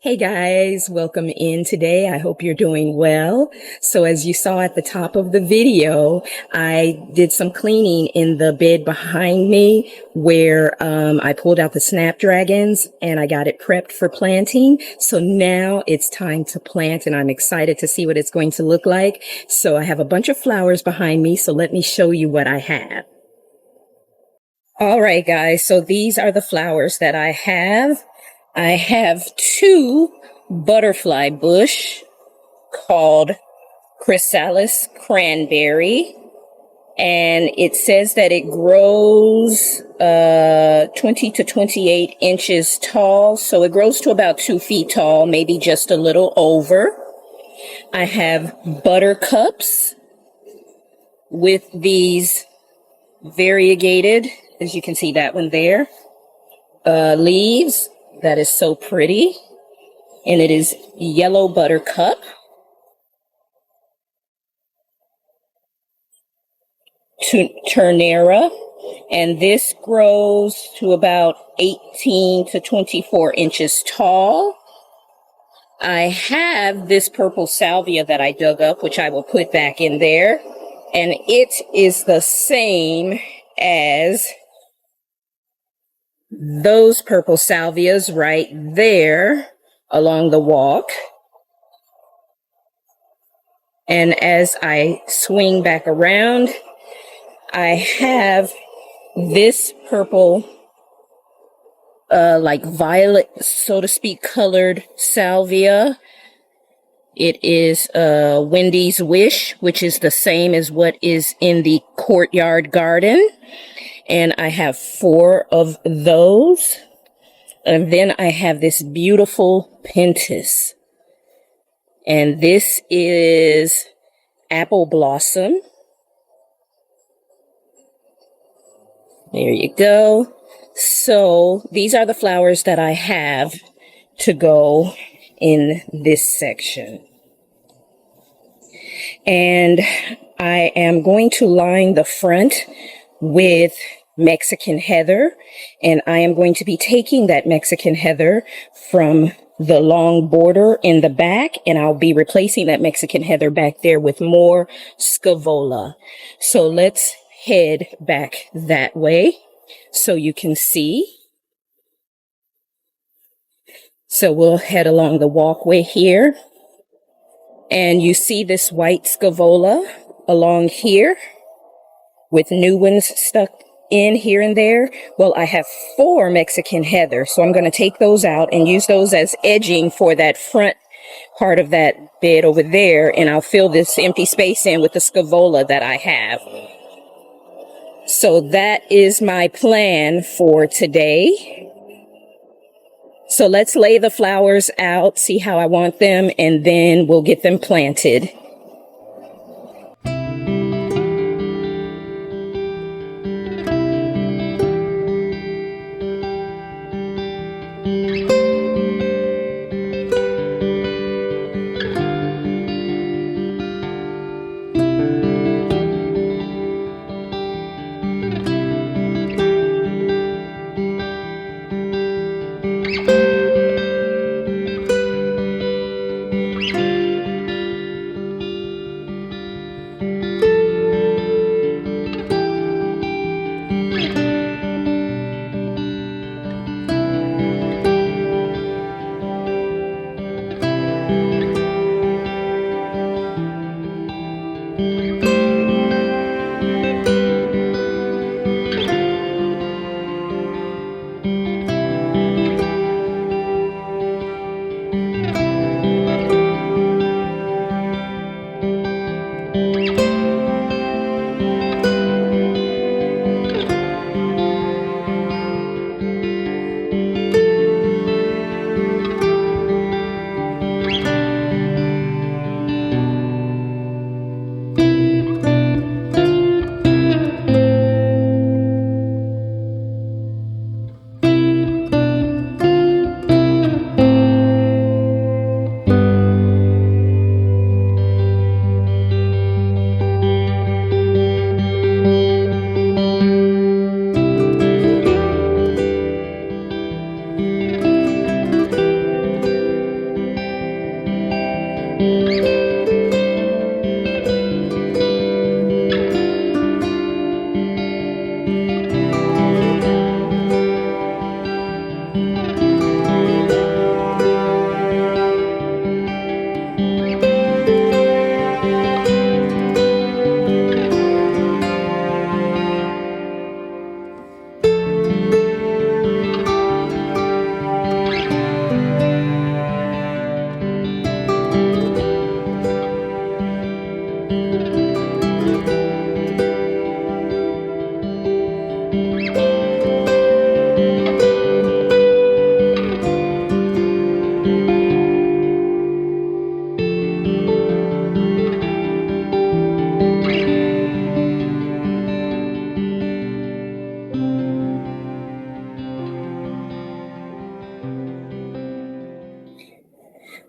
Hey guys, welcome in today. I hope you're doing well. So as you saw at the top of the video, I did some cleaning in the bed behind me where I pulled out the snapdragons and I got it prepped for planting. So now it's time to plant and I'm excited to see what it's going to look like. So I have a bunch of flowers behind me. So let me show you what I have. All right, guys. So these are the flowers that I have. I have two butterfly bush called Chrysalis cranberry. And it says that it grows 20 to 28 inches tall. So it grows to about 2 feet tall, maybe just a little over. I have buttercups with these variegated, as you can see that one there, leaves. That is so pretty. And it is yellow buttercup. Turnera. And this grows to about 18 to 24 inches tall. I have this purple salvia that I dug up, which I will put back in there. And it is the same as those purple salvias right there along the walk. And as I swing back around, I have this purple, like violet, so to speak, colored salvia. It is Wendy's Wish, which is the same as what is in the courtyard garden. And I have 4 of those. And then I have this beautiful pentas. And this is apple blossom. There you go. So these are the flowers that I have to go in this section. And I am going to line the front with Mexican heather, and I am going to be taking that Mexican heather from the long border in the back, and I'll be replacing that Mexican heather back there with more scaevola. So let's head back that way so you can see. So we'll head along the walkway here, and you see this white scaevola along here with new ones stuck in here and there. Well, I have 4 Mexican heather, so I'm going to take those out and use those as edging for that front part of that bed over there, and I'll fill this empty space in with the scaevola that I have. So that is my plan for today. So let's lay the flowers out, see how I want them, and then we'll get them planted.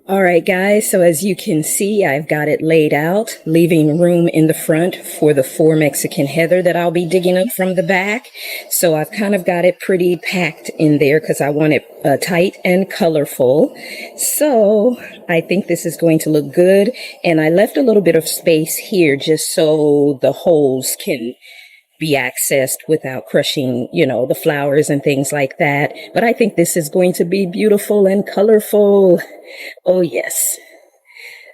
All right, guys. So as you can see, I've got it laid out, leaving room in the front for the 4 Mexican heather that I'll be digging up from the back. So I've kind of got it pretty packed in there because I want it tight and colorful. So I think this is going to look good. And I left a little bit of space here just so the holes can be accessed without crushing, the flowers and things like that. But I think this is going to be beautiful and colorful. Oh, yes.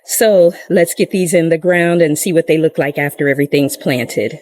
So let's get these in the ground and see what they look like after everything's planted.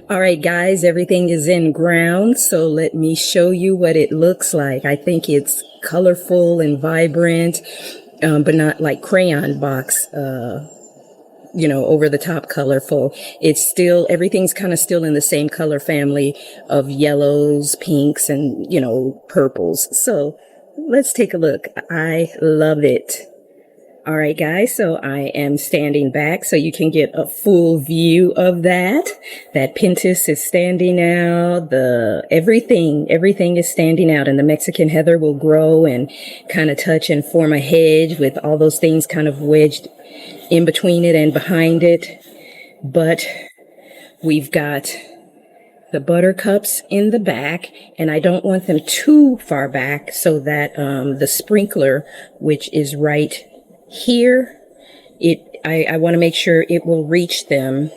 All right, guys, everything is in ground. So let me show you what it looks like. I think it's colorful and vibrant, but not like crayon box, over the top colorful. It's still, everything's kind of still in the same color family of yellows, pinks, and, purples. So let's take a look. I love it. All right, guys, so I am standing back so you can get a full view of that. That pentas is standing out, everything is standing out, and the Mexican heather will grow and kind of touch and form a hedge with all those things kind of wedged in between it and behind it. But we've got the buttercups in the back, and I don't want them too far back so that the sprinkler, which is right here, I want to make sure it will reach them.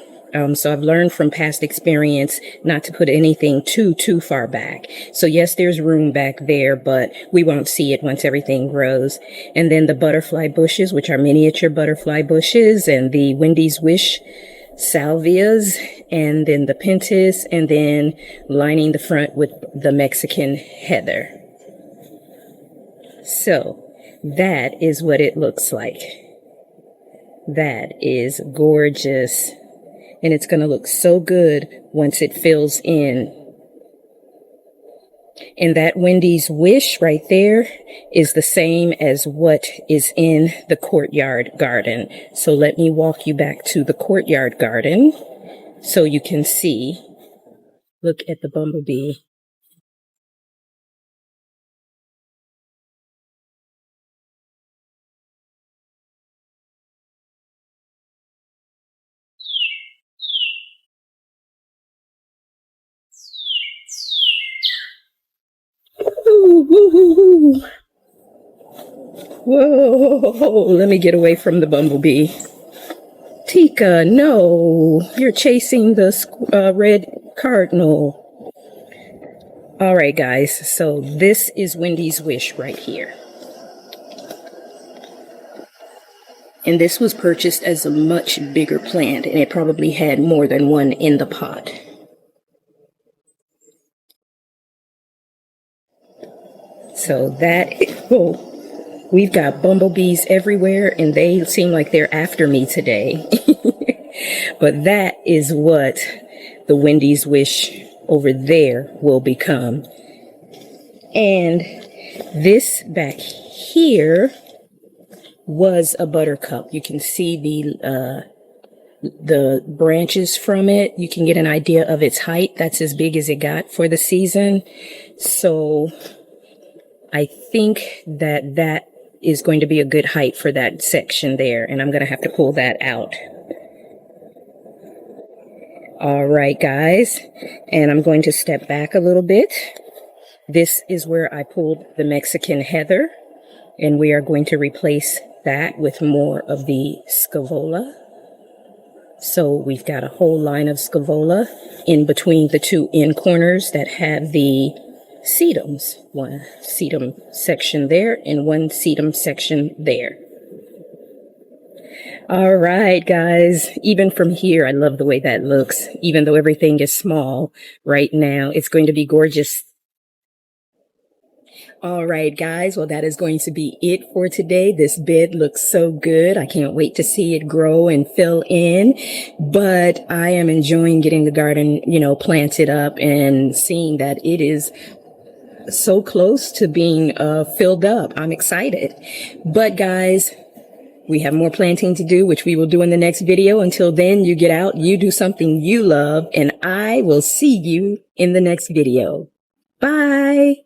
So I've learned from past experience not to put anything too far back. So yes, there's room back there, but we won't see it once everything grows. And then the butterfly bushes, which are miniature butterfly bushes, and the Wendy's Wish salvias, and then the pentas, and then lining the front with the Mexican heather. So that is what it looks like. That is gorgeous. And it's going to look so good once it fills in. And that Wendy's Wish right there is the same as what is in the courtyard garden. So let me walk you back to the courtyard garden so you can see. Look at the bumblebee. Ooh, woo, woo, woo. Whoa, let me get away from the bumblebee. Tika, no, you're chasing the red cardinal. All right, guys, so this is Wendy's Wish right here. And this was purchased as a much bigger plant, and it probably had more than one in the pot. So that, oh, we've got bumblebees everywhere, and they seem like they're after me today. But that is what the Wendy's Wish over there will become. And this back here was a buttercup. You can see the branches from it. You can get an idea of its height. That's as big as it got for the season. So I think that is going to be a good height for that section there, and I'm going to have to pull that out. All right, guys, and I'm going to step back a little bit. This is where I pulled the Mexican heather, and we are going to replace that with more of the scaevola. So we've got a whole line of scaevola in between the two end corners that have the sedums. One sedum section there and one sedum section there. All right, guys, even from here, I love the way that looks. Even though everything is small right now, it's going to be gorgeous. All right, guys, well, that is going to be it for today. This bed looks so good. I can't wait to see it grow and fill in, but I am enjoying getting the garden, planted up and seeing that it is so close to being filled up. I'm excited. But guys, we have more planting to do, which we will do in the next video. Until then, you get out, you do something you love, and I will see you in the next video. Bye.